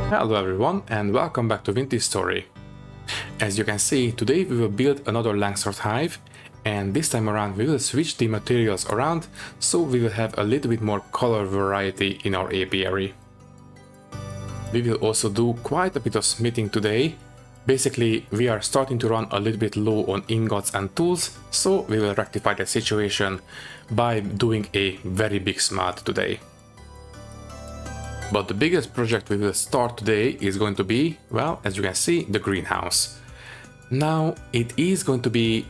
Hello everyone and welcome back to Vintage Story. As you can see, today we will build another Langsort hive, and this time around we will switch the materials around so we will have a little bit more color variety in our apiary. We will also do quite a bit of smithing today. Basically, we are starting to run a little bit low on ingots and tools, so we will rectify that situation by doing a very big smelt today. But the biggest project we will start today is going to be, well, as you can see, the greenhouse. Now, it is going to be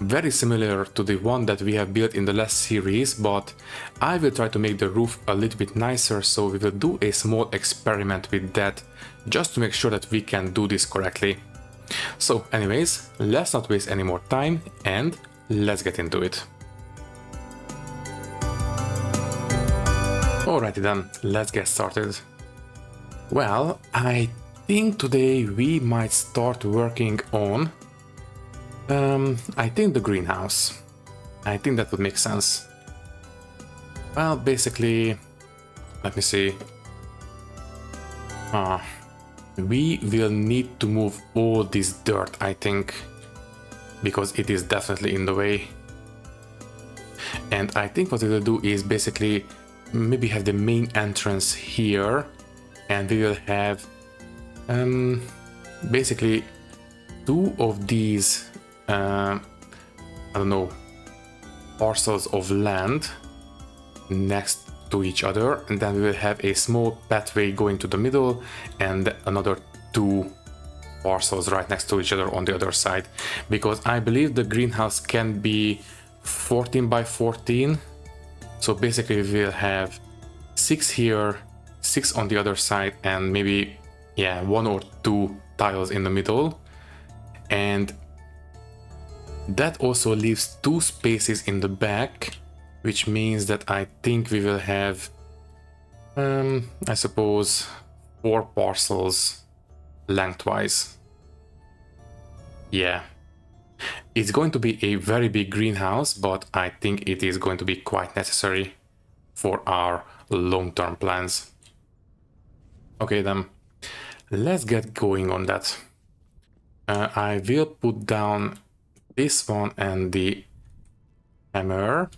very similar to the one that we have built in the last series, but I will try to make the roof a little bit nicer, so we will do a small experiment with that, just to make sure that we can do this correctly. So anyways, let's not waste any more time and let's get into it. Alrighty then, let's get started. Well, I think today we might start working on I think the greenhouse. I think that would make sense. Well, basically, let me see. We will need to move all this dirt, I think, because it is definitely in the way. And I think what we will do is basically maybe have the main entrance here, and we will have basically two of these I don't know, parcels of land next to each other, and then we will have a small pathway going to the middle and another two parcels right next to each other on the other side, because I believe the greenhouse can be 14 by 14. So basically we will have 6 here, 6 on the other side, and maybe, yeah, 1 or 2 tiles in the middle. And that also leaves 2 spaces in the back, which means that I think we will have, I suppose, 4 parcels lengthwise. Yeah. It's going to be a very big greenhouse, but I think it is going to be quite necessary for our long-term plans. Okay then, let's get going on that. I will put down this one and the hammer,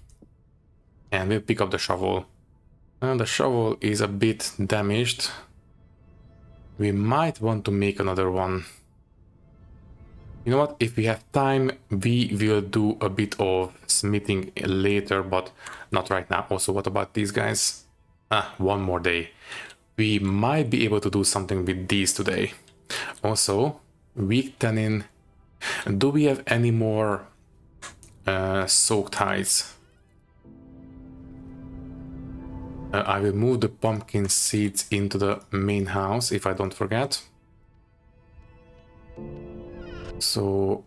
and we'll pick up the shovel. The shovel is a bit damaged. We might want to make another one. You know what, if we have time, we will do a bit of smithing later, but not right now. Also, what about these guys? One more day. We might be able to do something with these today. Also, weak tannin. Do we have any more soaked hides? I will move the pumpkin seeds into the main house if I don't forget. So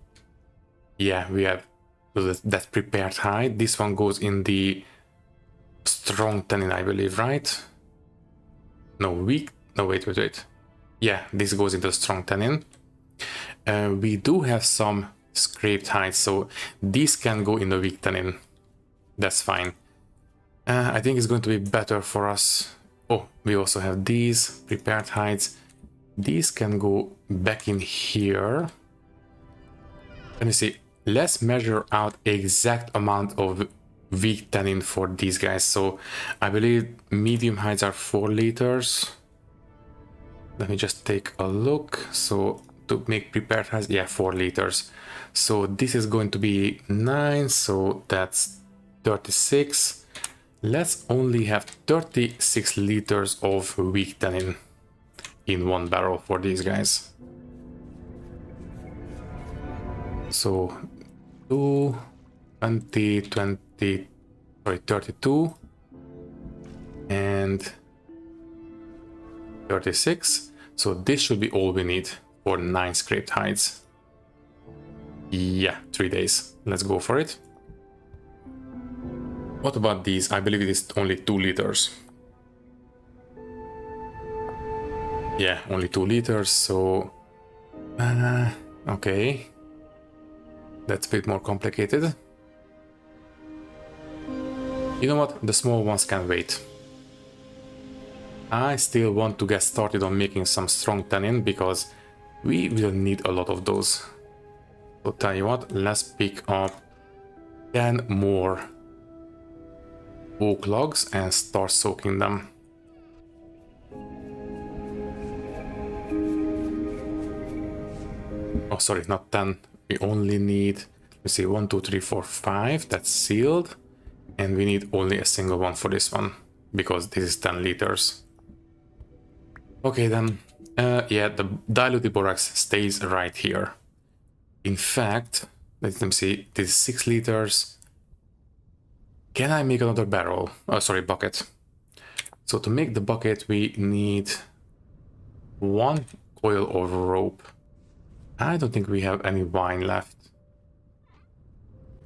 yeah, we have that prepared hide. This one goes in the strong tannin, I believe, right? No, weak. No, wait. Yeah, this goes into strong tannin. We do have some scraped hides, so these can go in the weak tannin. That's fine. I think it's going to be better for us. Oh, we also have these prepared hides. These can go back in here. Let me see, let's measure out exact amount of weak tannin for these guys. So I believe medium hides are 4 liters. Let me just take a look. So to make prepared hides, yeah, 4 liters. So this is going to be 9, so that's 36. Let's only have 36 liters of weak tannin in one barrel for these guys. So 2, 20, 20, sorry, 32 and 36. So this should be all we need for 9 scraped hides. Yeah, 3 days. Let's go for it. What about these? I believe it is only 2 liters. Yeah, only 2 liters, so okay. That's a bit more complicated. You know what? The small ones can wait. I still want to get started on making some strong tannin because we will need a lot of those. So tell you what, let's pick up 10 more oak logs and start soaking them. Oh, sorry, not 10. We only need, let's see, 1, 2, 3, 4, 5. That's sealed. And we need only a single one for this one because this is 10 liters. Okay, then. Yeah, the diluted borax stays right here. In fact, let me see, this is 6 liters. Can I make another barrel? Oh, sorry, bucket. So to make the bucket, we need 1 coil of rope. I don't think we have any wine left.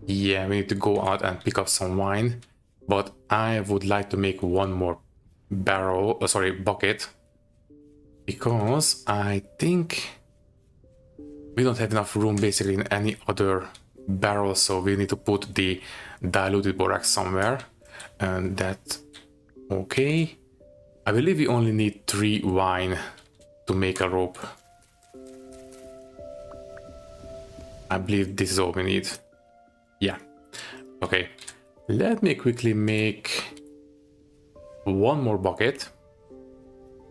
Yeah, we need to go out and pick up some wine. But I would like to make 1 more barrel, bucket. Because I think we don't have enough room basically in any other barrel, so we need to put the diluted borax somewhere. And that, okay. I believe we only need 3 wine to make a rope. I believe this is all we need. Yeah. Okay. Let me quickly make 1 more bucket.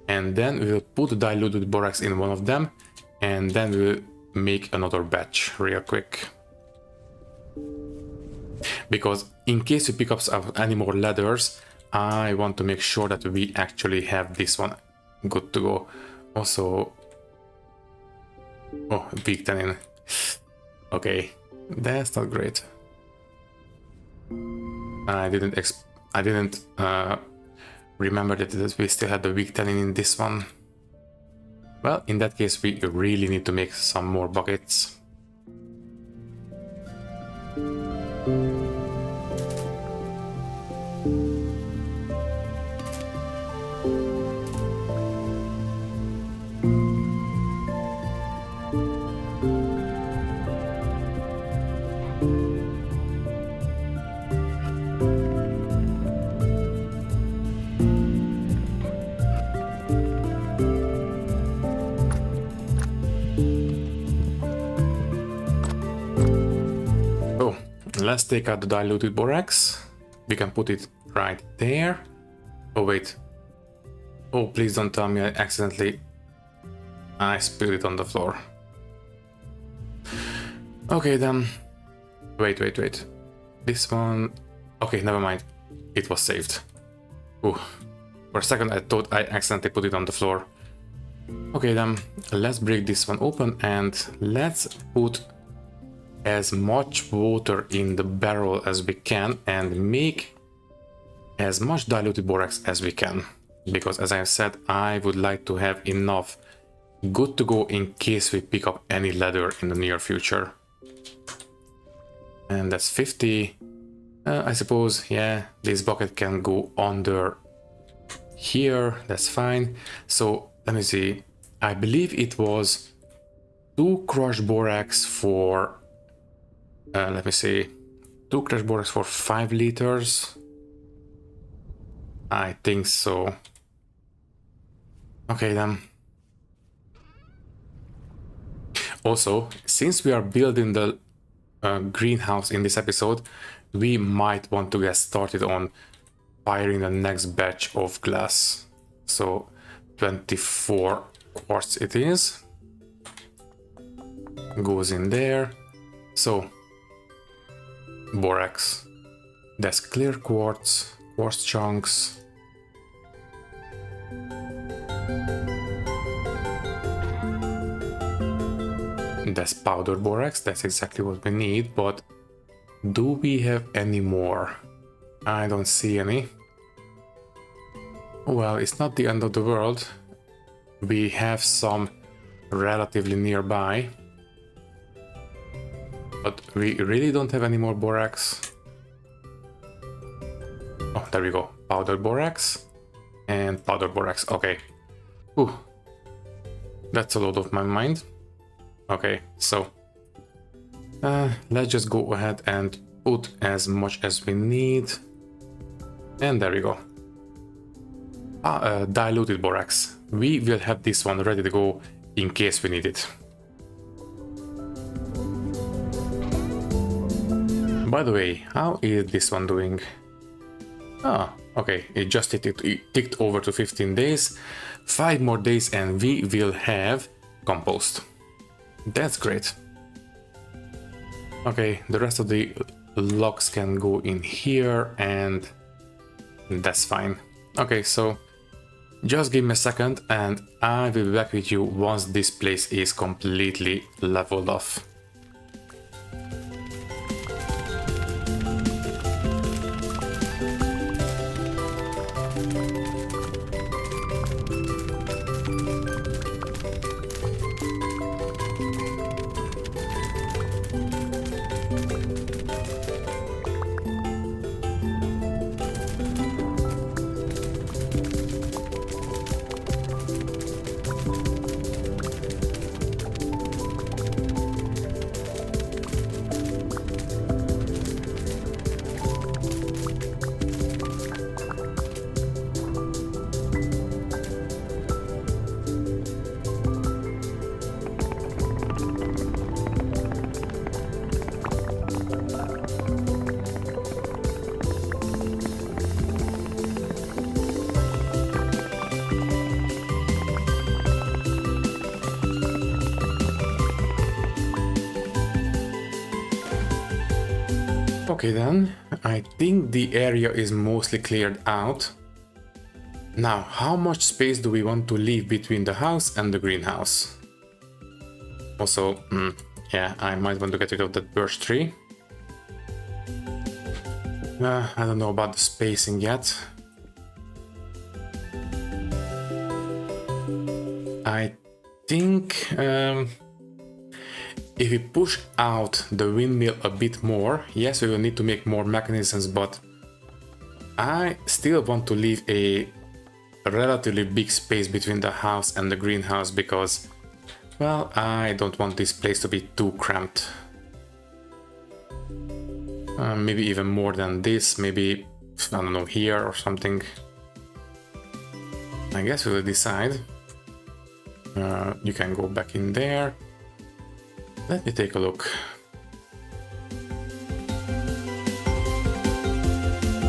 And then we will put the diluted borax in one of them. And then we'll make another batch real quick. Because in case we pick up any more ladders, I want to make sure that we actually have this one good to go. Also, oh, big tannin. Okay, that's not great. I didn't remember that we still had the weak tannin in this one. Well, in that case, we really need to make some more buckets. Let's take out the diluted borax. We can put it right there. Oh wait. Oh, please don't tell me I spilled it on the floor. Okay then. Wait. This one. Okay, never mind. It was saved. Ooh. For a second I thought I accidentally put it on the floor. Okay then. Let's break this one open and let's put as much water in the barrel as we can and make as much diluted borax as we can, because as I said, I would like to have enough good to go in case we pick up any ladder in the near future. And that's 50. I suppose, yeah, this bucket can go under here, that's fine. So let me see, I believe it was 2 crushed borax for let me see, 2 crushed borax for 5 liters. I think so. Okay then. Also, since we are building the greenhouse in this episode, we might want to get started on firing the next batch of glass. So 24 quartz it is. Goes in there. So borax, that's clear quartz chunks. That's powdered borax, that's exactly what we need, but do we have any more? I don't see any. Well, it's not the end of the world. We have some relatively nearby. But we really don't have any more borax. Oh, there we go. Powdered borax and powdered borax. Okay. Ooh. That's a lot of my mind. Okay, so let's just go ahead and put as much as we need. And there we go. diluted borax. We will have this one ready to go in case we need it. By the way, how is this one doing? Ah, okay, it just ticked over to 15 days. 5 more days and we will have compost. That's great. Okay, the rest of the logs can go in here and that's fine. Okay, so just give me a second and I will be back with you once this place is completely leveled off. Okay then, I think the area is mostly cleared out. Now, how much space do we want to leave between the house and the greenhouse? Also, yeah, I might want to get rid of that birch tree. I don't know about the spacing yet. I think if we push out the windmill a bit more, yes, we will need to make more mechanisms, but I still want to leave a relatively big space between the house and the greenhouse because, well, I don't want this place to be too cramped. Maybe even more than this, maybe, I don't know, here or something. I guess we will decide. You can go back in there. Let me take a look.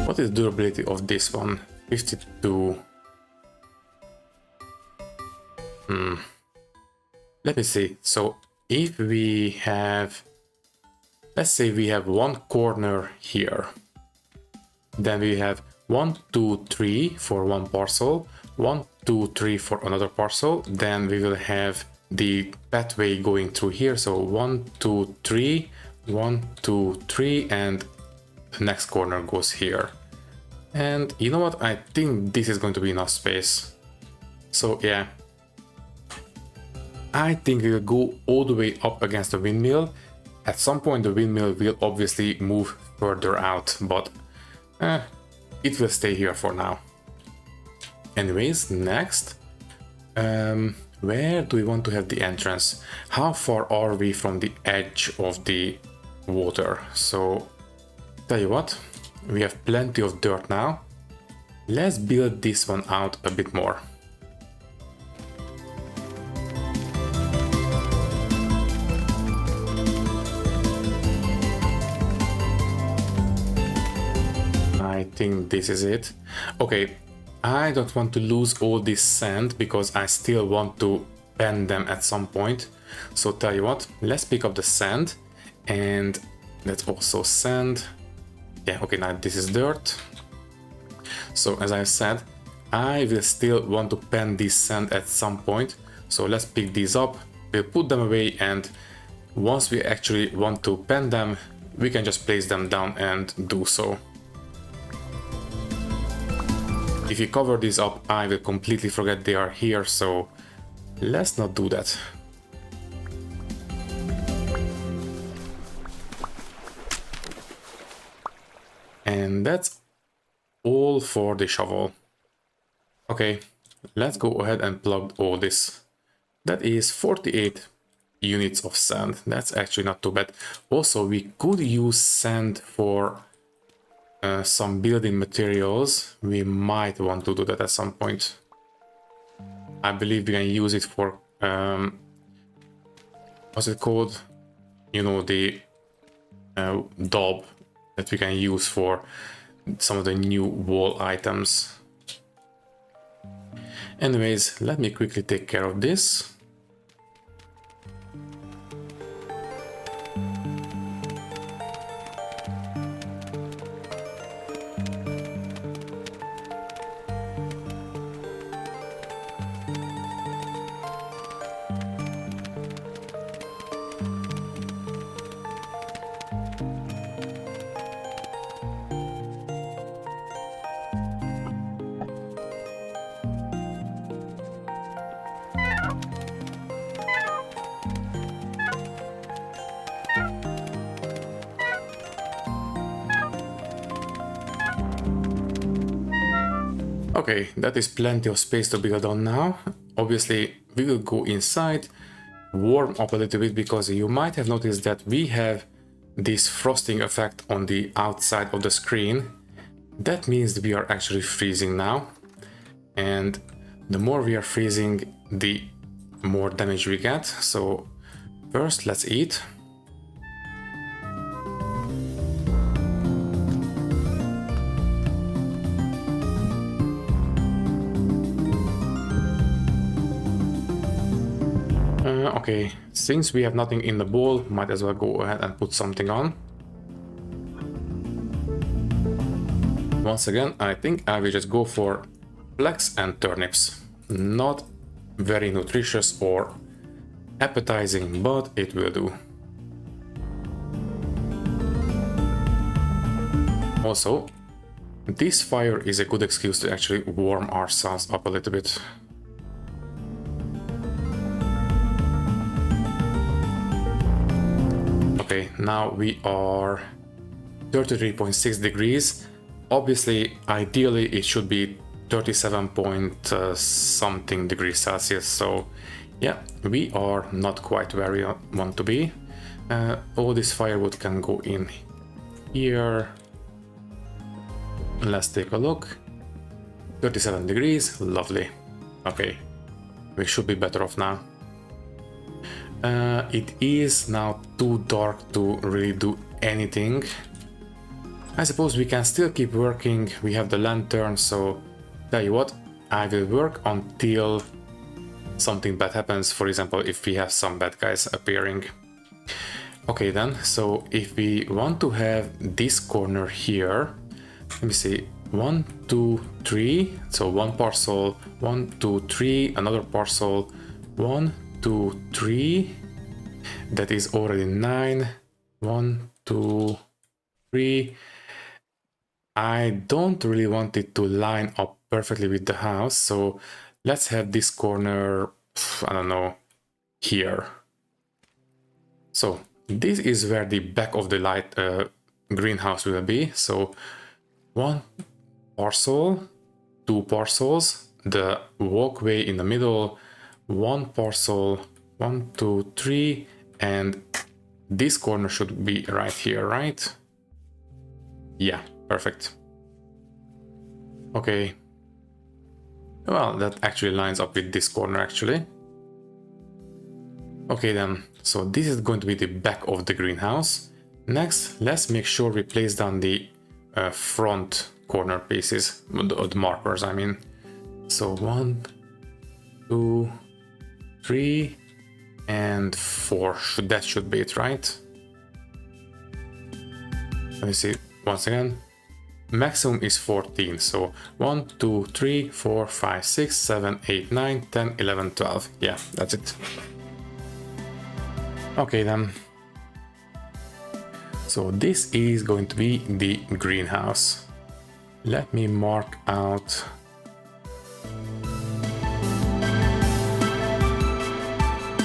What is the durability of this one? 52. Let me see. So if we have, let's say we have one corner here. Then we have 1, 2, 3 for one parcel, 1, 2, 3 for another parcel. Then we will have the pathway going through here, so 1, 2, 3, 1, 2, 3, and the next corner goes here. And you know what, I think this is going to be enough space. So yeah, I think we'll go all the way up against the windmill. At some point the windmill will obviously move further out, but it will stay here for now. Anyways, next, where do we want to have the entrance? How far are we from the edge of the water? So, tell you what, we have plenty of dirt now. Let's build this one out a bit more. I think this is it. Okay. I don't want to lose all this sand because I still want to pen them at some point. So tell you what, let's pick up the sand and let's also sand. Yeah, okay, now this is dirt. So as I said, I will still want to pen this sand at some point. So let's pick these up, we'll put them away, and once we actually want to pen them, we can just place them down and do so. If you cover these up, I will completely forget they are here, so let's not do that. And that's all for the shovel. Okay, let's go ahead and plug all this. That is 48 units of sand. That's actually not too bad. Also, we could use sand for some building materials, we might want to do that at some point. I believe we can use it for what's it called? You know, the daub that we can use for some of the new wall items. Anyways, let me quickly take care of this. Okay, that is plenty of space to build on now. Obviously, we will go inside, warm up a little bit, because you might have noticed that we have this frosting effect on the outside of the screen. That means we are actually freezing now. And the more we are freezing, the more damage we get. So first, let's eat. Okay, since we have nothing in the bowl, might as well go ahead and put something on. Once again, I think I will just go for flax and turnips. Not very nutritious or appetizing, but it will do. Also, this fire is a good excuse to actually warm ourselves up a little bit. Okay, now we are 33.6 degrees. Obviously, ideally it should be 37 point something degrees Celsius. So yeah, we are not quite where we want to be. All this firewood can go in here. Let's take a look. 37 degrees, lovely. Okay, we should be better off now. It is now too dark to really do anything. I suppose we can still keep working. We have the lantern, so tell you what, I will work until something bad happens. For example, if we have some bad guys appearing. Okay then, so if we want to have this corner here, let me see, 1, 2, 3, so one parcel, 1, 2, 3, another parcel, 1, 2, 3, that is already 9, 1, 2, 3. I don't really want it to line up perfectly with the house, so let's have this corner, I don't know, here. So this is where the back of the light greenhouse will be. So one parcel, two parcels, the walkway in the middle, one parcel, 1, 2, 3, and this corner should be right here, right? Yeah, perfect. Okay. Well, that actually lines up with this corner actually. Okay then, so this is going to be the back of the greenhouse. Next, let's make sure we place down the front corner pieces, the markers I mean. So 1, 2, 3, and 4, that should be it, right? Let me see, once again, maximum is 14, so 1, 2, 3, 4, 5, 6, 7, 8, 9, 10, 11, 12, yeah, that's it. Okay then, so this is going to be the greenhouse. Let me mark out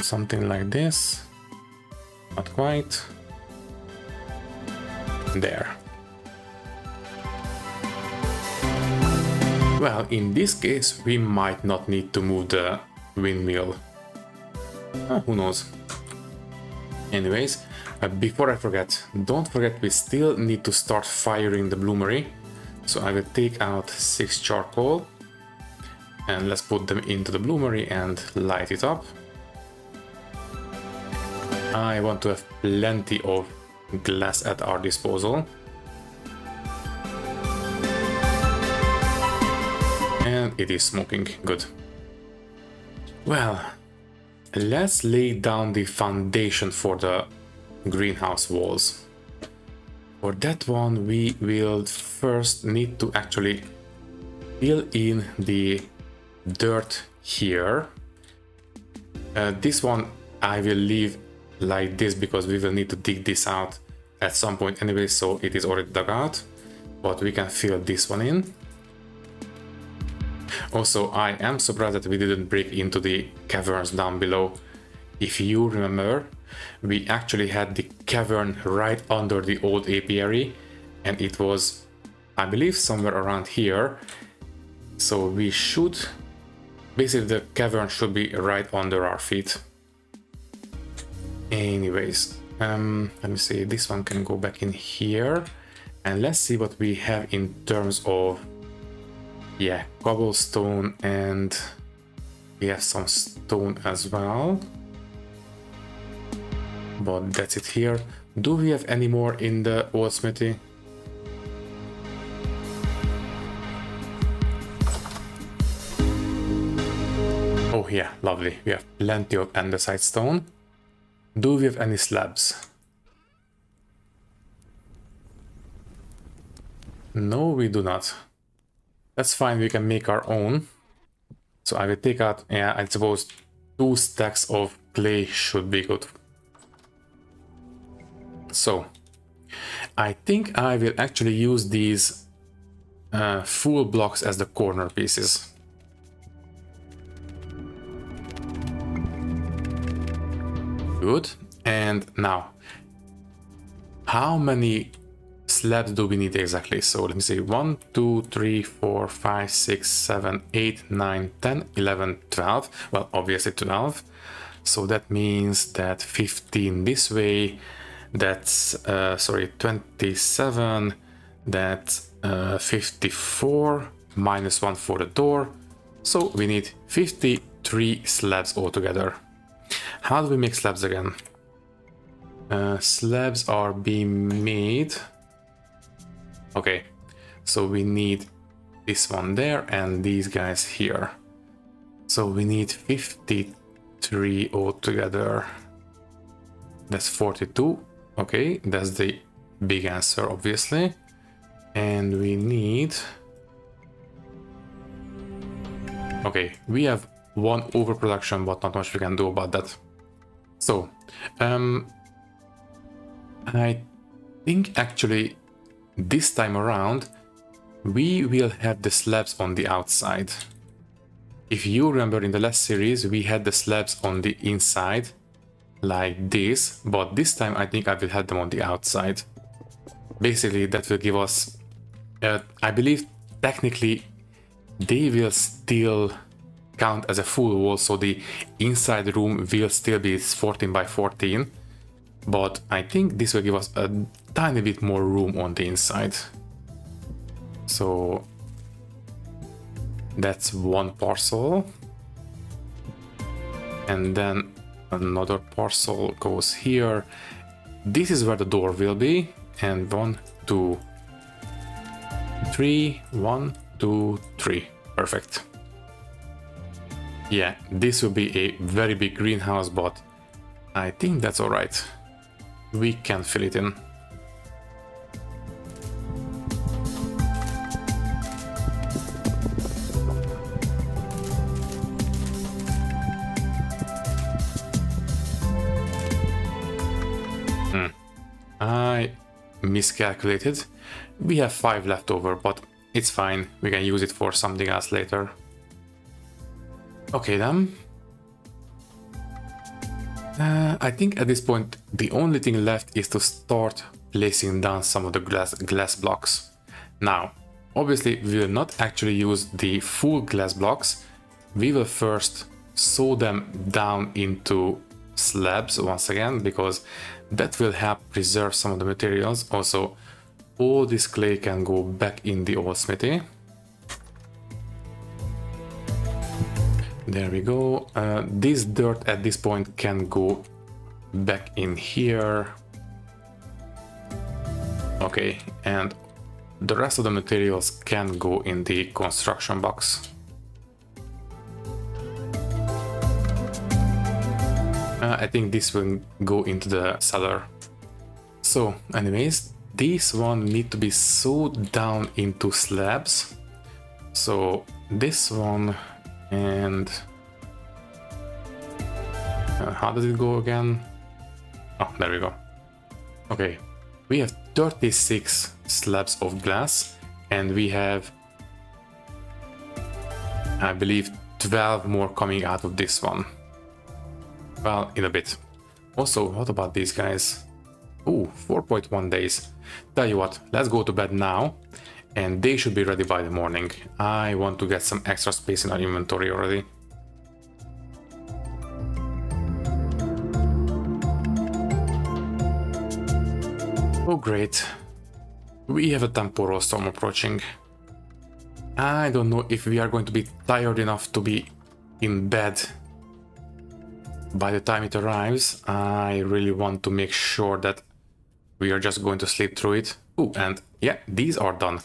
something like this, not quite, there. Well, in this case we might not need to move the windmill. Who knows? Anyways, before I forget, don't forget we still need to start firing the bloomery. So I will take out 6 charcoal and let's put them into the bloomery and light it up. I want to have plenty of glass at our disposal. And it is smoking, good. Well, let's lay down the foundation for the greenhouse walls. For that one, we will first need to actually fill in the dirt here. This one I will leave like this because we will need to dig this out at some point anyway, so it is already dug out, but we can fill this one in. Also, I am surprised that we didn't break into the caverns down below. If you remember, we actually had the cavern right under the old apiary, and it was, I believe, somewhere around here. So we should, basically the cavern should be right under our feet. Anyways, let me see, this one can go back in here, and let's see what we have in terms of, yeah, cobblestone, and we have some stone as well. But that's it here. Do we have any more in the old smithy? Oh yeah, lovely. We have plenty of andesite stone. Do we have any slabs? No, we do not. That's fine, we can make our own. So I will take out, yeah, I suppose 2 stacks of clay should be good. So I think I will actually use these full blocks as the corner pieces. Good. And now, how many slabs do we need exactly? So let me see, 1, 2, 3, 4, 5, 6, 7, 8, 9, 10, 11, 12. Well, obviously 12. So that means that 15 this way. That's, 27. That's 54 minus 1 for the door. So we need 53 slabs altogether. How do we make slabs again? Slabs are being made. Okay, so we need this one there and these guys here. So we need 53 altogether. That's 42. Okay, that's the big answer, obviously. And we need... Okay, we have 1 overproduction, but not much we can do about that. So, I think actually this time around we will have the slabs on the outside. If you remember in the last series, we had the slabs on the inside like this, but this time I think I will have them on the outside. Basically that will give us, I believe technically they will still count as a full wall, so the inside room will still be 14 by 14, but I think this will give us a tiny bit more room on the inside. So that's 1 parcel, and then another parcel goes here. This is where the door will be, and 1, 2, 3, 1, 2, 3, perfect. Yeah, this will be a very big greenhouse, but I think that's alright. We can fill it in. I miscalculated. We have 5 left over, but it's fine. We can use it for something else later. Okay then. I think at this point the only thing left is to start placing down some of the glass blocks. Now, obviously we will not actually use the full glass blocks. We will first sew them down into slabs once again, because that will help preserve some of the materials. Also, all this clay can go back in the old smithy. There we go. This dirt at this point can go back in here. Okay, and the rest of the materials can go in the construction box. I think this will go into the cellar. So anyways, this one need to be sewed down into slabs. So this one, and how does it go again? Oh, there we go. Okay, we have 36 slabs of glass, and we have, I believe, 12 more coming out of this one. Well, in a bit. Also, what about these guys? Ooh, 4.1 days. Tell you what, let's go to bed now, and they should be ready by the morning. I want to get some extra space in our inventory already. Oh great, we have a temporal storm approaching. I don't know if we are going to be tired enough to be in bed by the time it arrives. I really want to make sure that we are just going to sleep through it. Oh, and yeah, these are done.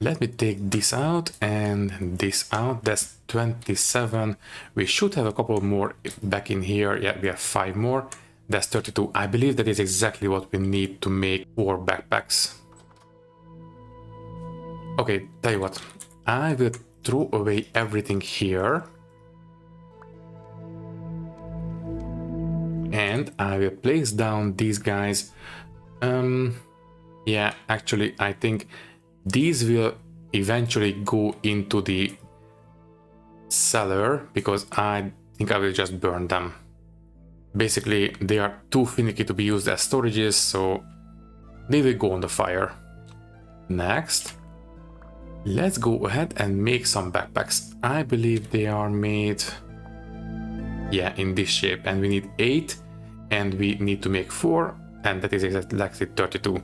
Let me take this out and this out. That's 27. We should have a couple more back in here. Yeah, we have 5 more. That's 32. I believe that is exactly what we need to make 4 backpacks. Okay, tell you what. I will throw away everything here. And I will place down these guys. Yeah, actually, I think these will eventually go into the cellar, because I think I will just burn them. Basically, they are too finicky to be used as storages, so they will go on the fire. Next, let's go ahead and make some backpacks. I believe they are made, yeah, in this shape, and we need 8, and we need to make 4, and that is exactly 32.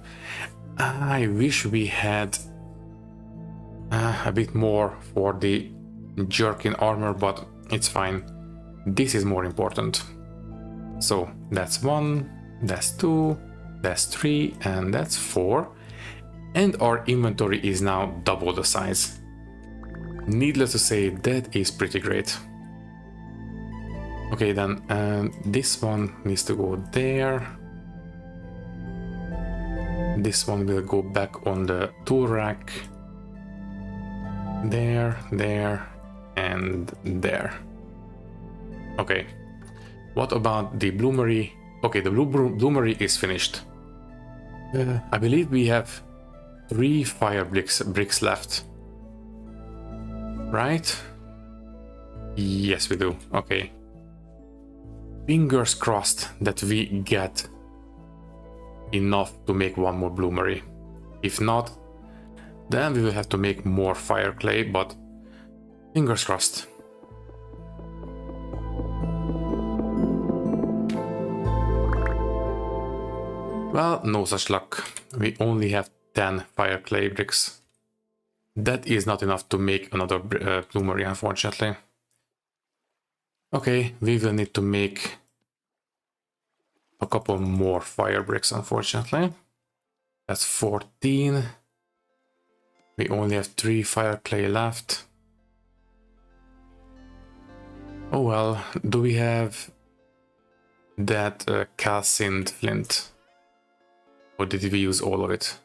I wish we had a bit more for the jerkin armor, but it's fine. This is more important. So that's 1, that's 2, that's 3, and that's 4. And our inventory is now double the size. Needless to say, that is pretty great. Okay, then this one needs to go there. This one will go back on the tool rack. There, there, and there. Okay. What about the bloomery? Okay, the bloomery is finished. I believe we have 3 fire bricks left. Right? Yes, we do. Okay. Fingers crossed that we get enough to make 1 more bloomery. If not, then we will have to make more fire clay, but fingers crossed. Well, no such luck. We only have 10 fire clay bricks. That is not enough to make another bloomery, unfortunately. Okay, we will need to make a couple more fire bricks, unfortunately. That's 14. We only have 3 fire clay left. Oh well, do we have that calcined flint? Or did we use all of it?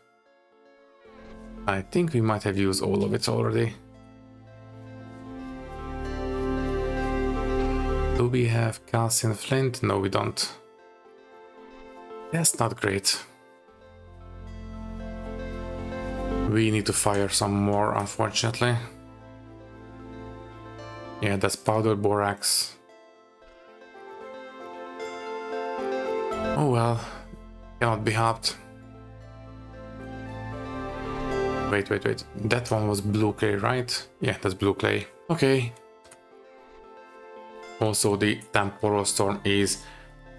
I think we might have used all of it already. Do we have calcium flint? No, we don't. That's not great. We need to fire some more, unfortunately. Yeah, that's powdered borax. Oh well, cannot be helped. Wait. That one was blue clay, right? Yeah, that's blue clay. Okay. Also, the temporal storm is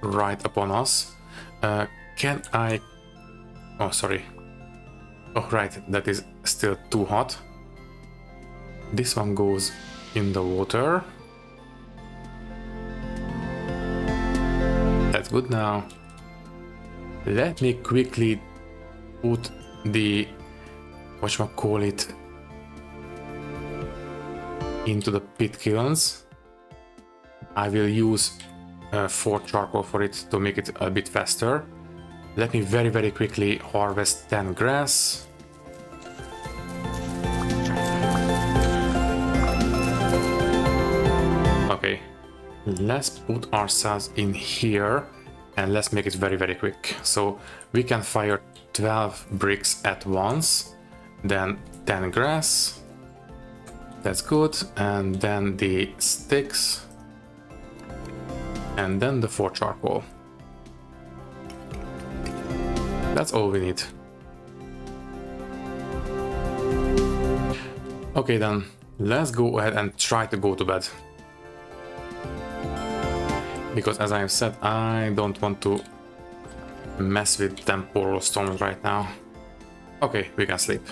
right upon us. Can I... Oh, sorry. Oh, right, that is still too hot. This one goes in the water. That's good now. Let me quickly put the... whatchamacallit... into the pit kilns. I will use 4 charcoal for it to make it a bit faster. Let me very quickly harvest 10 grass. Okay, let's put ourselves in here and let's make it very quick. So we can fire 12 bricks at once, then 10 grass. That's good, and then the sticks, and then the 4 charcoal. That's all we need. Okay then, let's go ahead and try to go to bed. Because as I have said, I don't want to mess with temporal storms right now. Okay, we can sleep.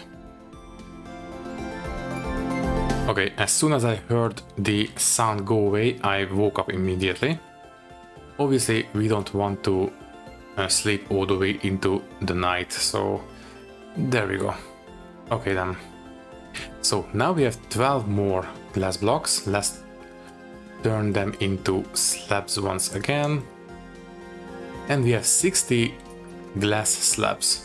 Okay, as soon as I heard the sound go away, I woke up immediately. Obviously, we don't want to sleep all the way into the night, so there we go. Okay then. So now we have 12 more glass blocks. Let's turn them into slabs once again. And we have 60 glass slabs.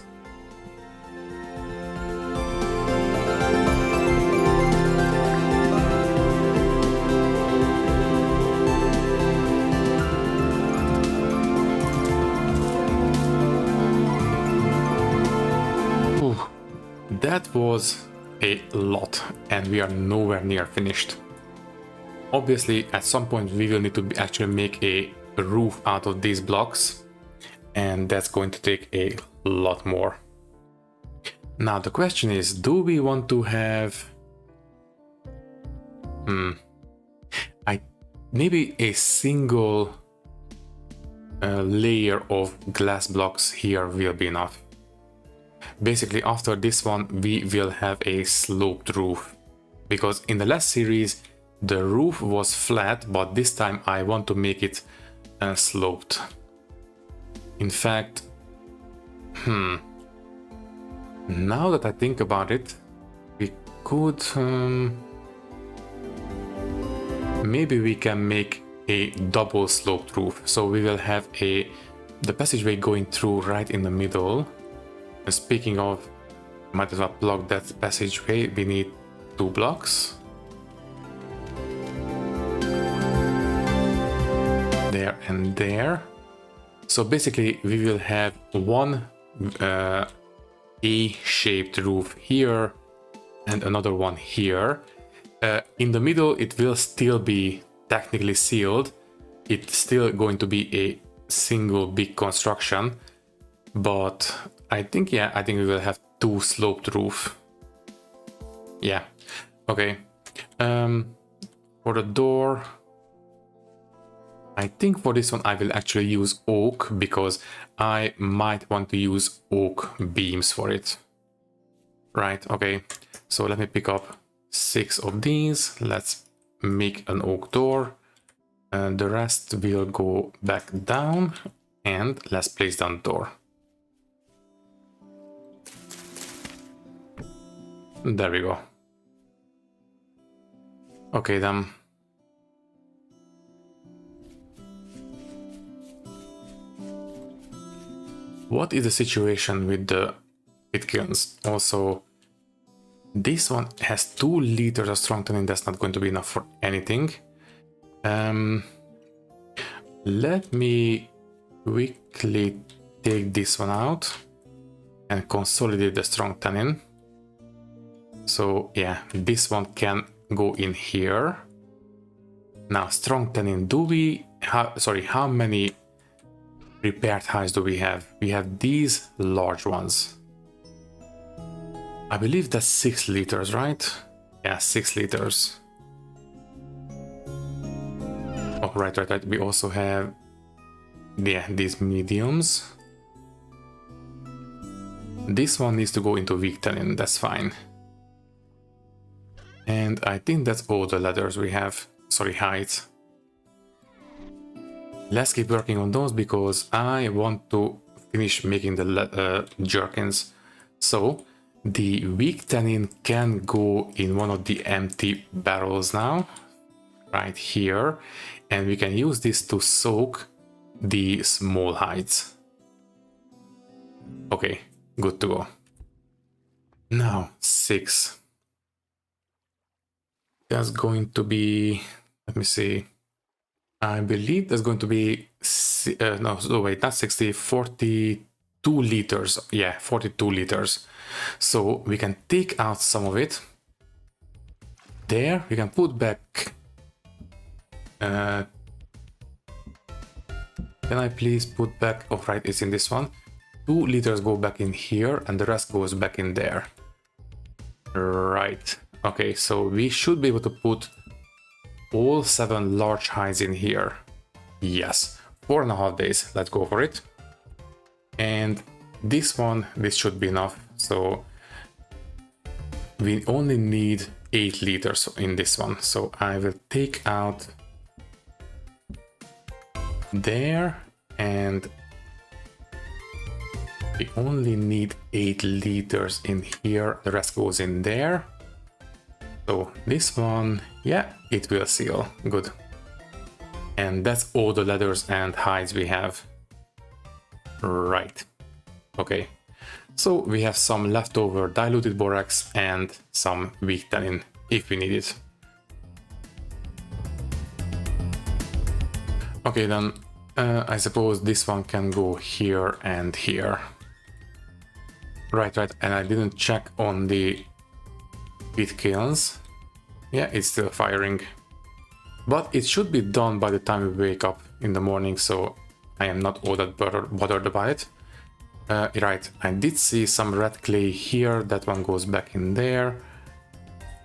That was a lot, and we are nowhere near finished. Obviously, at some point we will need to actually make a roof out of these blocks, and that's going to take a lot more. Now the question is, do we want to have maybe a single layer of glass blocks here will be enough. Basically, after this one, we will have a sloped roof. Because in the last series, the roof was flat, but this time I want to make it sloped. In fact, now that I think about it, we could... maybe we can make a double sloped roof. So we will have the passageway going through right in the middle. Speaking of, might as well plug that passageway. We need 2 blocks. There and there. So basically we will have one A-shaped roof here and another one here. In the middle it will still be technically sealed. It's still going to be a single big construction, but I think we will have 2 sloped roof. Yeah, okay. For the door, I think for this one I will actually use oak, because I might want to use oak beams for it. Right, okay. So let me pick up 6 of these. Let's make an oak door. And the rest will go back down, and let's place down the door. There we go. Okay then. What is the situation with the pit kilns? Also, this one has 2 liters of strong tannin. That's not going to be enough for anything. Let me quickly take this one out and consolidate the strong tannin. So yeah, this one can go in here. Now strong tannin, how many repaired hides do we have? We have these large ones. I believe that's 6 liters, right? Yeah, 6 liters. Oh, right. We also have yeah, these mediums. This one needs to go into weak tannin, that's fine. And I think that's all the ladders we have. Sorry, heights. Let's keep working on those because I want to finish making the jerkins. So the weak tannin can go in one of the empty barrels now, right here, and we can use this to soak the small hides. Okay, good to go. Now 6. That's going to be, let me see, I believe that's going to be no, wait, not 60, 42 liters. Yeah, 42 liters. So we can take out some of it. There, we can put back. Can I please put back? Oh, right, it's in this one. 2 liters go back in here, and the rest goes back in there. Right. Okay, so we should be able to put all 7 large hides in here. Yes, 4.5 days. Let's go for it. And this one, this should be enough. So we only need 8 liters in this one. So I will take out there, and we only need 8 liters in here. The rest goes in there. So this one, yeah, it will seal. Good. And that's all the leathers and hides we have. Right. Okay. So we have some leftover diluted borax and some weak tannin if we need it. Okay, then I suppose this one can go here and here. Right. And I didn't check on the pit kilns. Yeah, it's still firing. But it should be done by the time we wake up in the morning, so I am not all that bothered about it. Right, I did see some red clay here. That one goes back in there.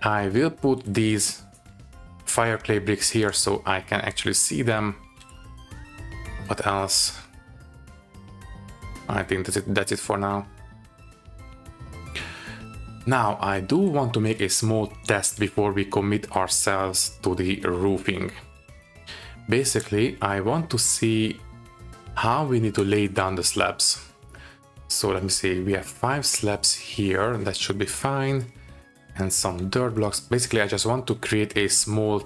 I will put these fire clay bricks here so I can actually see them. What else? I think that's it for now. Now, I do want to make a small test before we commit ourselves to the roofing. Basically, I want to see how we need to lay down the slabs. So let me see, we have 5 slabs here, that should be fine. And some dirt blocks. Basically, I just want to create a small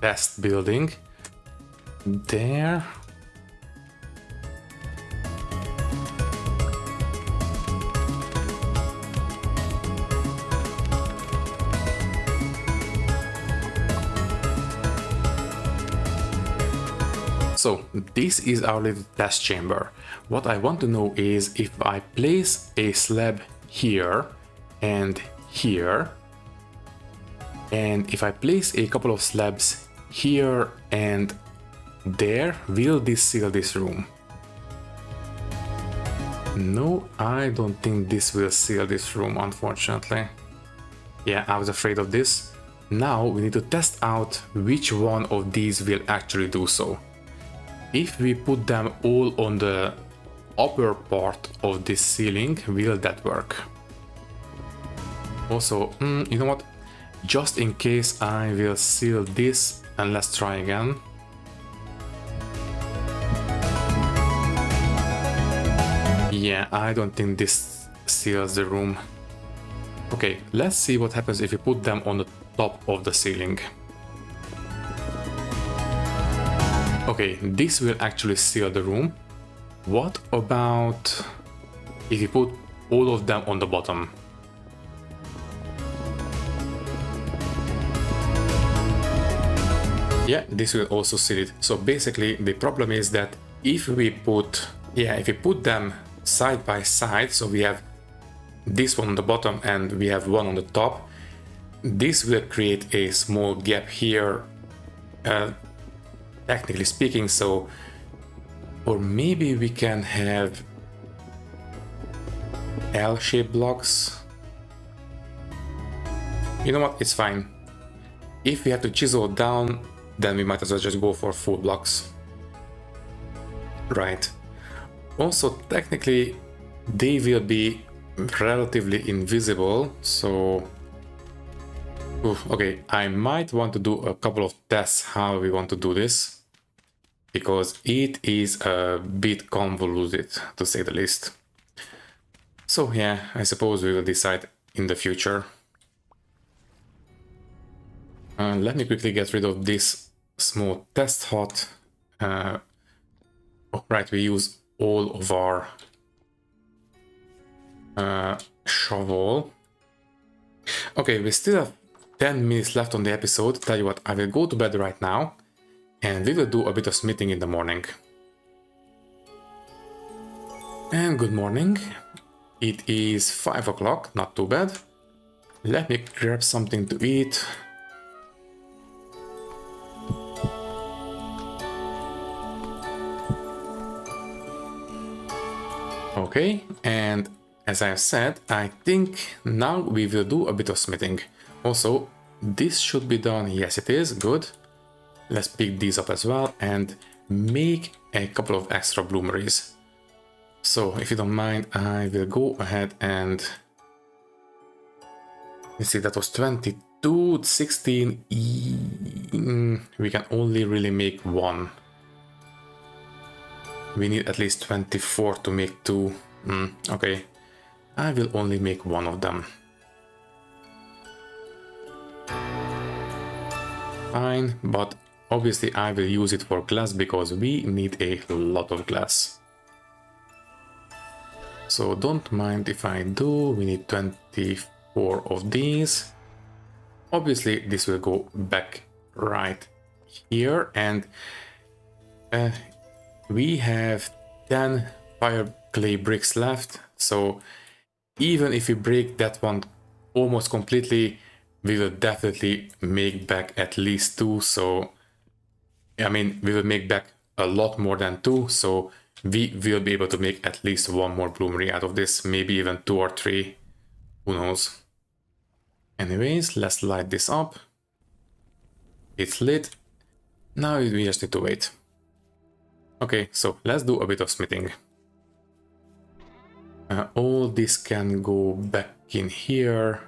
test building. There. So this is our little test chamber. What I want to know is if I place a slab here and here, and if I place a couple of slabs here and there, will this seal this room? No, I don't think this will seal this room, unfortunately. Yeah, I was afraid of this. Now we need to test out which one of these will actually do so. If we put them all on the upper part of this ceiling, will that work? Also, you know what? Just in case, I will seal this and let's try again. Yeah, I don't think this seals the room. Okay, let's see what happens if we put them on the top of the ceiling. Okay, this will actually seal the room. What about if you put all of them on the bottom? Yeah, this will also seal it. So basically the problem is that if we put them side by side, so we have this one on the bottom and we have one on the top, this will create a small gap here, technically speaking. So, or maybe we can have L-shaped blocks. You know what, it's fine. If we have to chisel down, then we might as well just go for full blocks. Right. Also, technically, they will be relatively invisible, so... Oof, okay, I might want to do a couple of tests how we want to do this, because it is a bit convoluted, to say the least. So yeah, I suppose we will decide in the future. Let me quickly get rid of this small test hut. Right, we use all of our shovel. Okay, we still have 10 minutes left on the episode. Tell you what, I will go to bed right now and we will do a bit of smithing in the morning. And good morning. It is 5 o'clock, not too bad. Let me grab something to eat. Okay, and as I have said, I think now we will do a bit of smithing. Also, this should be done. Yes, it is. Good. Let's pick these up as well and make a couple of extra bloomeries. So, if you don't mind, I will go ahead and... Let's see, that was 22, 16... We can only really make one. We need at least 24 to make two. Okay, I will only make one of them. Fine, but obviously I will use it for glass because we need a lot of glass. So don't mind if I do. We need 24 of these. Obviously this will go back right here, and we have 10 fire clay bricks left, so even if we break that one almost completely, we will definitely make back at least 2, so I mean, we will make back a lot more than 2, so we will be able to make at least one more bloomery out of this, maybe even 2 or 3, who knows. Anyways, let's light this up. It's lit. Now we just need to wait. Okay, so let's do a bit of smithing. All this can go back in here.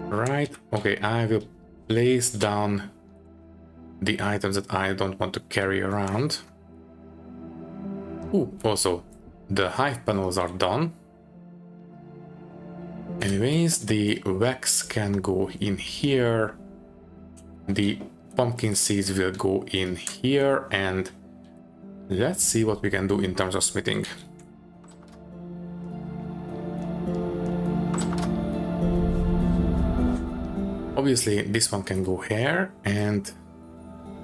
Right, okay, I will place down the items that I don't want to carry around. Ooh, also, the hive panels are done. Anyways, the wax can go in here. The pumpkin seeds will go in here, and let's see what we can do in terms of smithing. Obviously this one can go here, and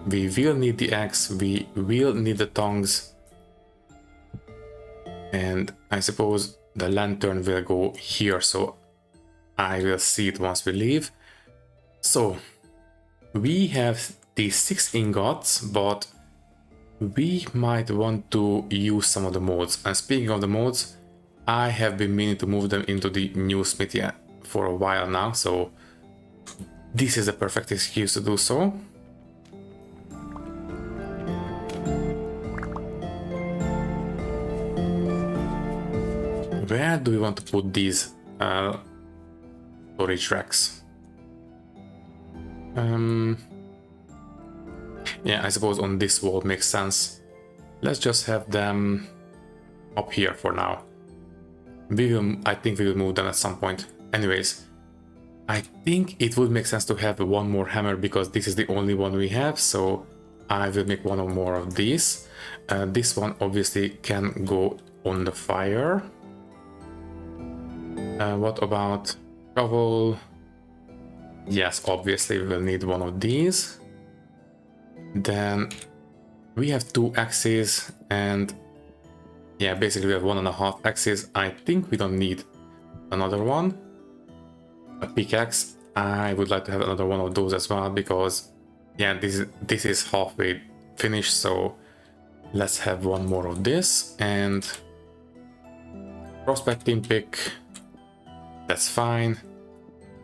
we will need the axe, we will need the tongs, and I suppose the lantern will go here, so I will see it once we leave. So we have these 6 ingots, but we might want to use some of the modes. And speaking of the modes, I have been meaning to move them into the new smithy for a while now, so this is a perfect excuse to do so. Where do we want to put these storage racks? Yeah, I suppose on this wall makes sense. Let's just have them up here for now. I think we will move them at some point. Anyways, I think it would make sense to have one more hammer because this is the only one we have, so I will make one or more of these. This one obviously can go on the fire. What about shovel? Yes, obviously we will need one of these. Then we have 2 axes, and yeah, basically we have 1.5 axes. I think we don't need another one. A pickaxe, I would like to have another one of those as well, because yeah, this is halfway finished, so let's have one more of this. And prospecting pick, that's fine,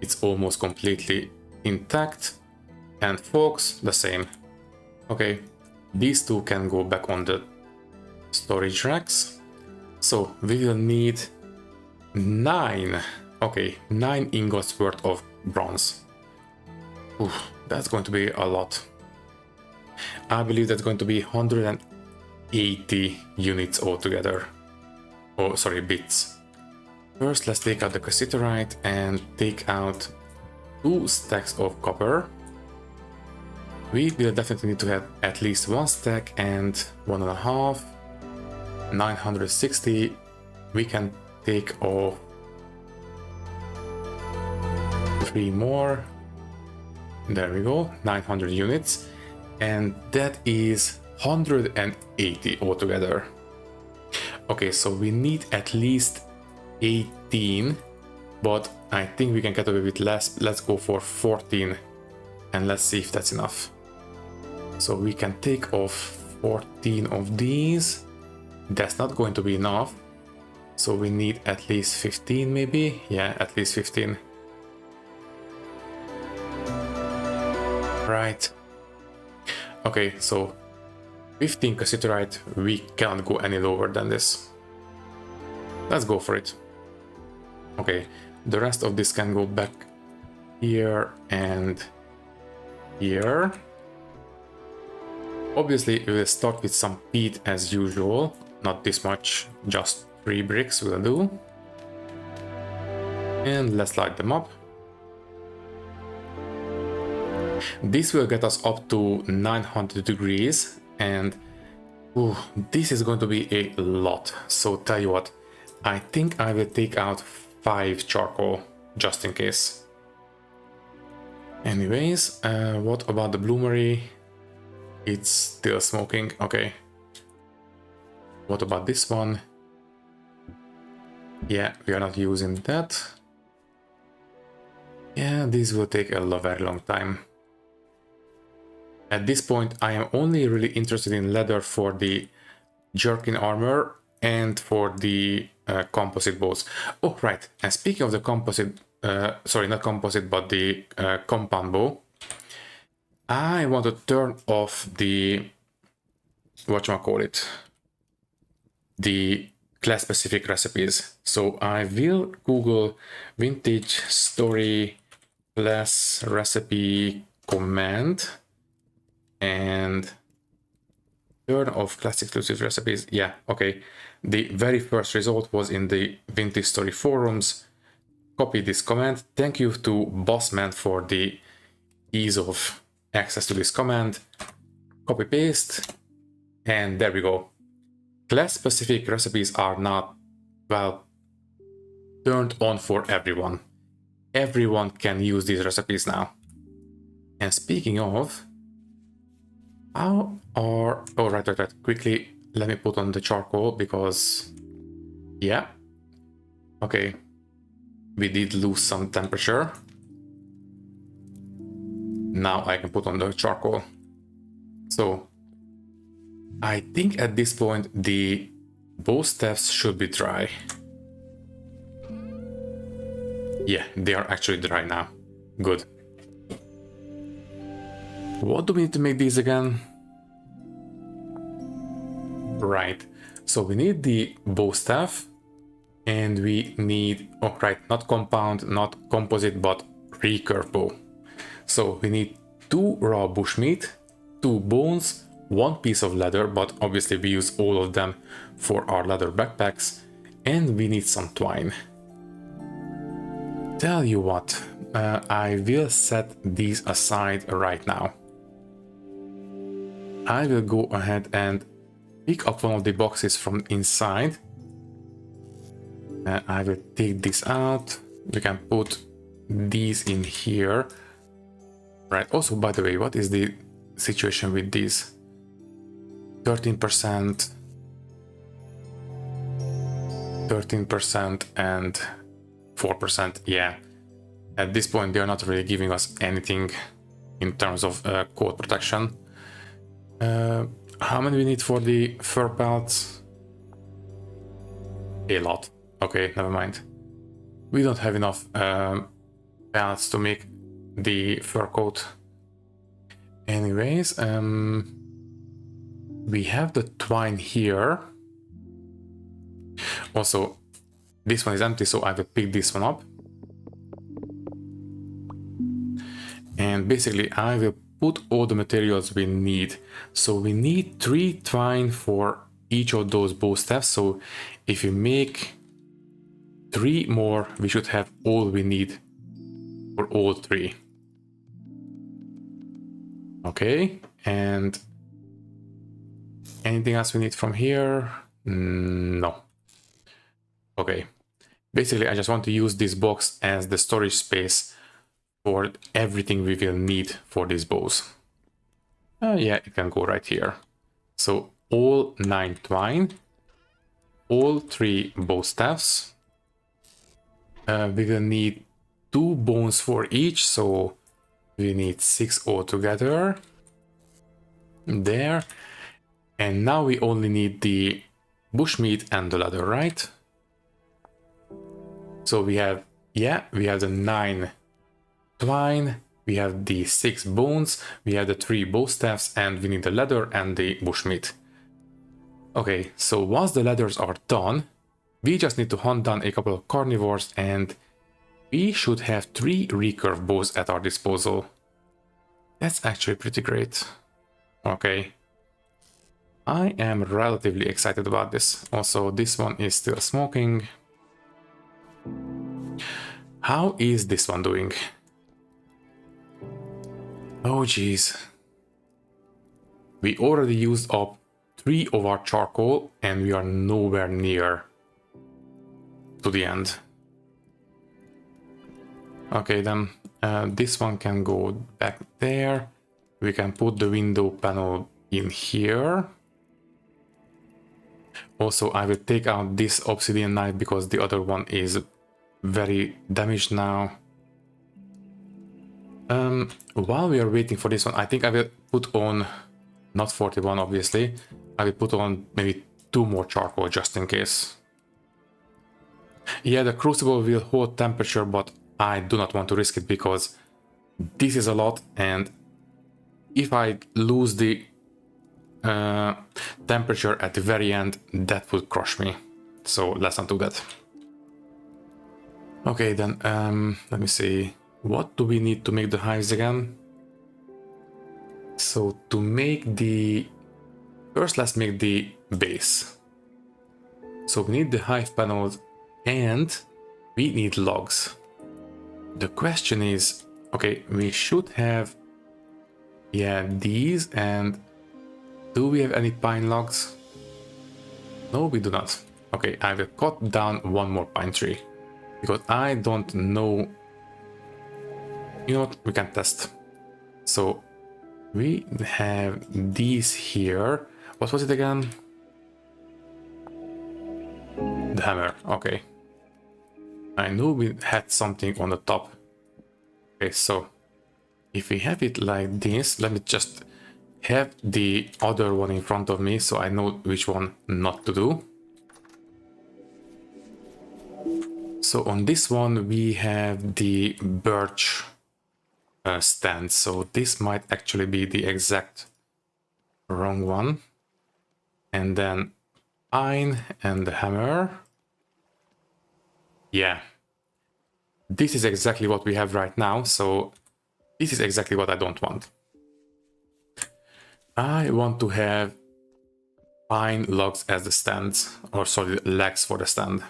it's almost completely intact. And forks, the same. Okay, These two can go back on the storage racks. So we will need 9, okay, 9 ingots worth of bronze. Oof, that's going to be a lot. I believe that's going to be 180 units altogether. Oh, sorry, bits. First, let's take out the cassiterite and take out 2 stacks of copper. We will definitely need to have at least 1 stack and 1.5. 960. We can take off 3 more. There we go, 900 units. And that is 180 altogether. Okay, so we need at least 18, but I think we can get away with less. Let's go for 14 and let's see if that's enough. So we can take off 14 of these. That's not going to be enough. So we need at least 15 maybe. Yeah, at least 15. Right. Okay, so 15 cassiterite, we cannot go any lower than this. Let's go for it. Okay, the rest of this can go back here and here. Obviously, we will start with some peat as usual. Not this much, just 3 bricks will do. And let's light them up. This will get us up to 900 degrees, and this is going to be a lot. So tell you what, I think I will take out 5 charcoal just in case. Anyways, what about the bloomery? It's still smoking. Okay. What about this one? Yeah, we are not using that. Yeah, this will take a very long time. At this point, I am only really interested in leather for the jerkin armor and for the composite bows. Oh, right. And speaking of the composite, sorry, not composite, but the compound bow, I want to turn off the, whatchamacallit, the class-specific recipes. So I will Google vintage story class recipe command and turn off class exclusive recipes. Yeah, okay. The very first result was in the vintage story forums. Copy this command. Thank you to Bossman for the ease of access to this command. Copy paste, and there we go. Class specific recipes are not, well, turned on for everyone. Everyone can use these recipes now. And speaking of, how are, oh, right, quickly, let me put on the charcoal because, yeah, okay, we did lose some temperature. Now I can put on the charcoal. So I think at this point the bow staffs should be dry. Yeah, they are actually dry now. Good. What do we need to make these again? Right, so we need the bow staff and we need, oh right, not compound, not composite, but recurve bow. So we need 2 raw bushmeat, 2 bones, 1 piece of leather, but obviously we use all of them for our leather backpacks, and we need some twine. Tell you what, I will set these aside right now. I will go ahead and pick up one of the boxes from inside. I will take this out. We can put these in here. Right, also, by the way, what is the situation with these? 13%, 13% and 4%, yeah. At this point, they are not really giving us anything in terms of coat protection. How many we need for the fur pelts? A lot. Okay, never mind. We don't have enough pelts to make the fur coat. Anyways, we have the twine here. Also, this one is empty, so I will pick this one up. And basically, I will put all the materials we need. So we need 3 twine for each of those bow staffs. So if we make 3 more, we should have all we need for all 3. Okay, and anything else we need from here? No. Okay, basically I just want to use this box as the storage space for everything we will need for these bows. Yeah, it can go right here. So all 9 twine, all 3 bow staffs. We will need 2 bones for each, so we need 6 altogether. There. And now we only need the bushmeat and the leather, right? So we have, yeah, we have the 9 twine, we have the 6 bones, we have the 3 bow staffs, and we need the leather and the bushmeat. Okay, so once the leathers are done, we just need to hunt down a couple of carnivores, and we should have 3 recurve bows at our disposal. That's actually pretty great. Okay. I am relatively excited about this. Also, this one is still smoking. How is this one doing? Oh geez. We already used up 3 of our charcoal and we are nowhere near to the end. Okay, then this one can go back there. We can put the window panel in here. Also, I will take out this obsidian knife because the other one is very damaged now. While we are waiting for this one, I think I will put on, not 41 obviously, I will put on maybe 2 more charcoal just in case. Yeah, the crucible will hold temperature, but I do not want to risk it because this is a lot, and if I lose the temperature at the very end, that would crush me. So let's not do that. Okay, then let me see. What do we need to make the hives again? So to make the... First, let's make the base. So we need the hive panels and we need logs. The question is, okay, we should have, yeah, these, and do we have any pine logs? No, we do not. Okay, I will cut down 1 more pine tree because I don't know. You know what? We can test. So we have these here. What was it again? The hammer. Okay. I knew we had something on the top. Okay, so if we have it like this, let me just have the other one in front of me so I know which one not to do. So on this one we have the birch stand, so this might actually be the exact wrong one. And then pine and the hammer. Yeah, this is exactly what we have right now, so this is exactly what I don't want. I want to have pine logs as the stands, or sorry, legs for the stand.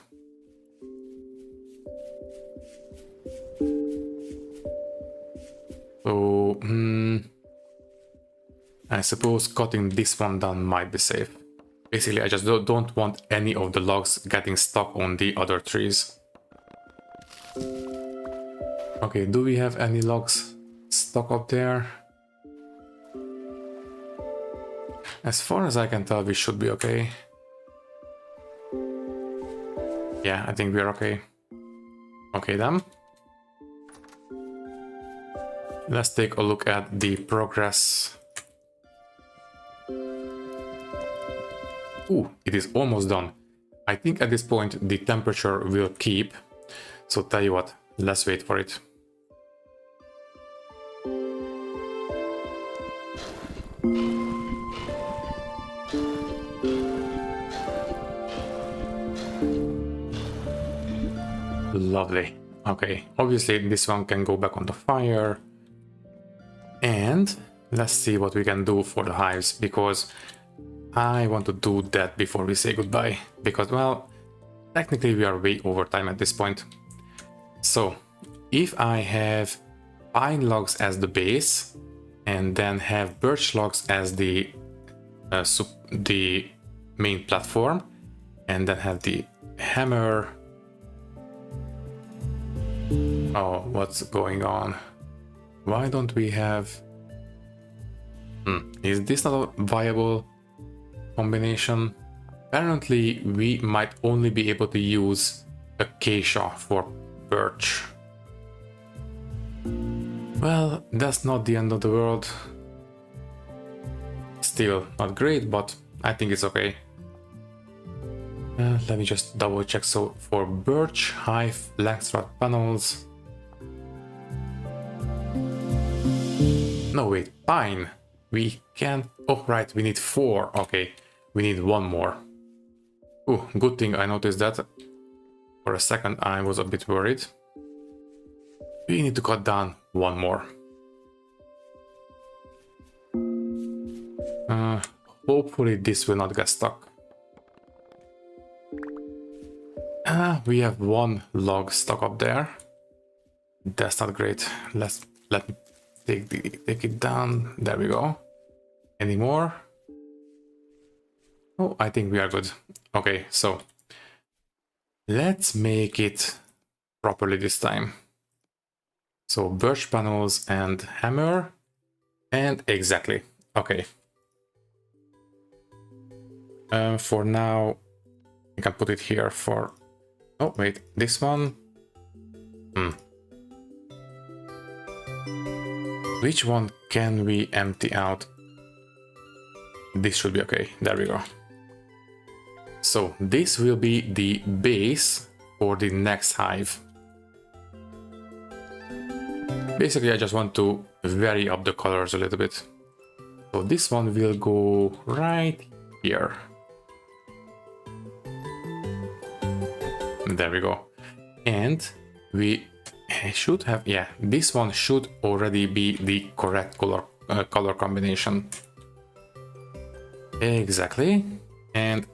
So, I suppose cutting this one down might be safe. Basically, I just don't want any of the logs getting stuck on the other trees. Okay, do we have any logs stuck up there? As far as I can tell, we should be okay. Yeah, I think we're okay. Okay then. Let's take a look at the progress. Ooh, it is almost done. I think at this point the temperature will keep. So tell you what, let's wait for it. lovely. Okay, obviously this one can go back on the fire. And let's see what we can do for the hives, because I want to do that before we say goodbye. Because, well, technically we are way over time at this point. So, if I have pine logs as the base, and then have birch logs as the main platform, and then have the hammer. Oh, what's going on? Why don't we have... Is this not a viable combination? Apparently, we might only be able to use acacia for birch. Well, that's not the end of the world. Still not great, but I think it's okay. Let me just double check. So for birch, hive, Langstroth panels... No, wait, pine. We can... Oh, right, we need 4. Okay, we need 1 more. Oh, good thing I noticed that. For a second, I was a bit worried. We need to cut down 1 more. Hopefully this will not get stuck. We have 1 log stuck up there. That's not great. Let me take it down. There we go. Any more? Oh, I think we are good. Okay, so let's make it properly this time. So birch panels and hammer, and exactly. Okay. For now, I can put it here for... Oh, wait, this one? Which one can we empty out? This should be okay. There we go. So this will be the base for the next hive. Basically, I just want to vary up the colors a little bit. So this one will go right here. There we go. And we should have, yeah, this one should already be the correct color combination. Exactly. And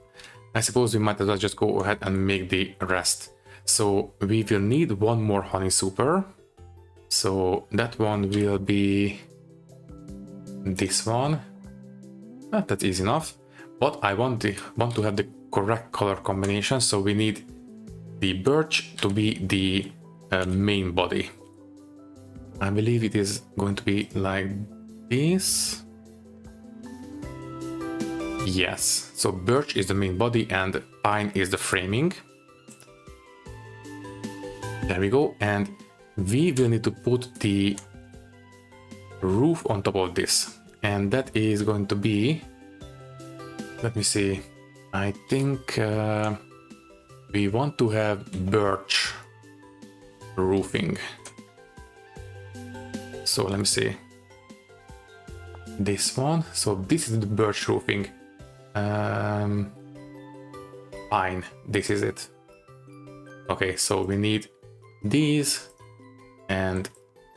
I suppose we might as well just go ahead and make the rest. So we will need 1 more honey super. So that one will be this one. That's easy enough. But I want to have the correct color combination. So we need the birch to be the main body. I believe it is going to be like this. Yes, so birch is the main body and pine is the framing. There we go, and we will need to put the roof on top of this, and that is going to be, let me see, I think we want to have birch roofing. So let me see, this one, so this is the birch roofing. Fine, this is it. Okay, so we need these and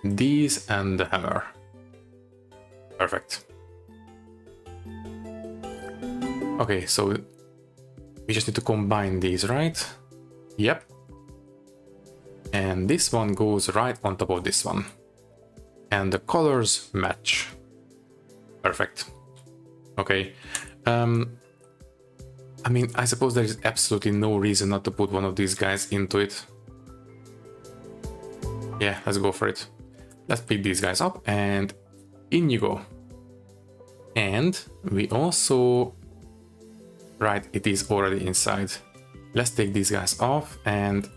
the hammer. Perfect. Okay, so we just need to combine these, right? Yep. And this one goes right on top of this one. And the colors match. Perfect. Okay. I mean, I suppose there is absolutely no reason not to put one of these guys into it. Yeah, let's go for it. Let's pick these guys up and in you go. And we also... Right, it is already inside. Let's take these guys off and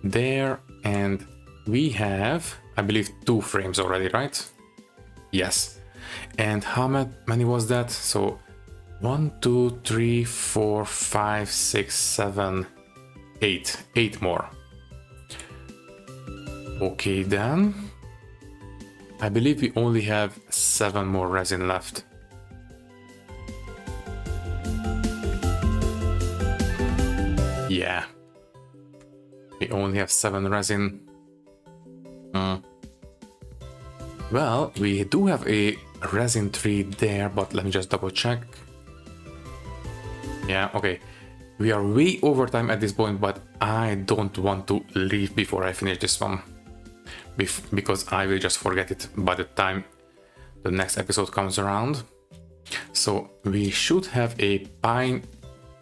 there, and we have, I believe, 2 frames already, right? Yes. And how many was that? So 1, 2, 3, 4, 5, 6, 7, 8. 8 more. Okay then. I believe we only have 7 more resin left. Yeah. We only have 7 resin. Well, we do have a resin tree there, but let me just double check. Yeah, okay. We are way over time at this point, but I don't want to leave before I finish this one. Because I will just forget it by the time the next episode comes around. So we should have a pine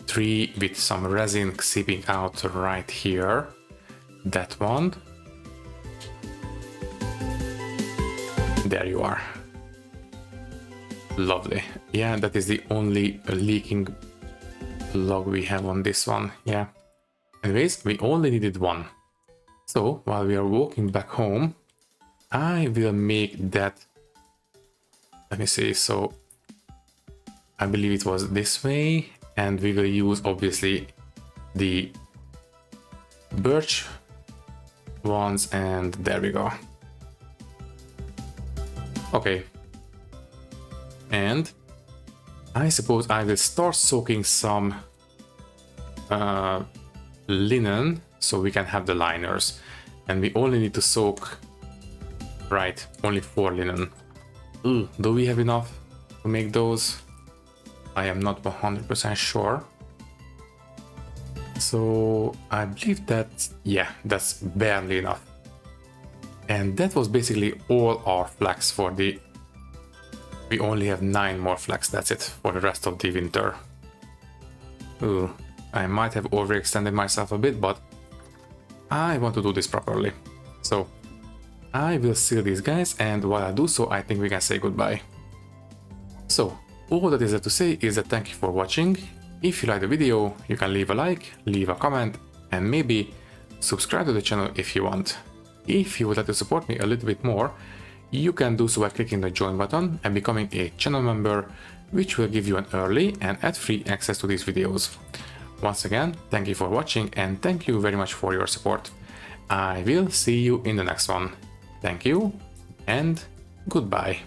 tree with some resin seeping out right here. That one. There you are. Lovely. Yeah, that is the only leaking log we have on this one. Yeah. Anyways, we only needed one. So while we are walking back home, I will make that. Let me see. So I believe it was this way, and we will use obviously the birch ones, and there we go. Okay. And I suppose I will start soaking some linen so we can have the liners. And we only need to soak, right, only 4 linen. Ooh, do we have enough to make those? I am not 100% sure. So I believe that, yeah, that's barely enough. And that was basically all our flax for the... We only have 9 more flax, that's it, for the rest of the winter. Ooh, I might have overextended myself a bit, but I want to do this properly. So I will seal these guys, and while I do so, I think we can say goodbye. So all that is left to say is that thank you for watching. If you like the video, you can leave a like, leave a comment, and maybe subscribe to the channel if you want. If you would like to support me a little bit more, you can do so by clicking the join button and becoming a channel member, which will give you an early and ad-free access to these videos. Once again, thank you for watching, and thank you very much for your support. I will see you in the next one. Thank you and goodbye.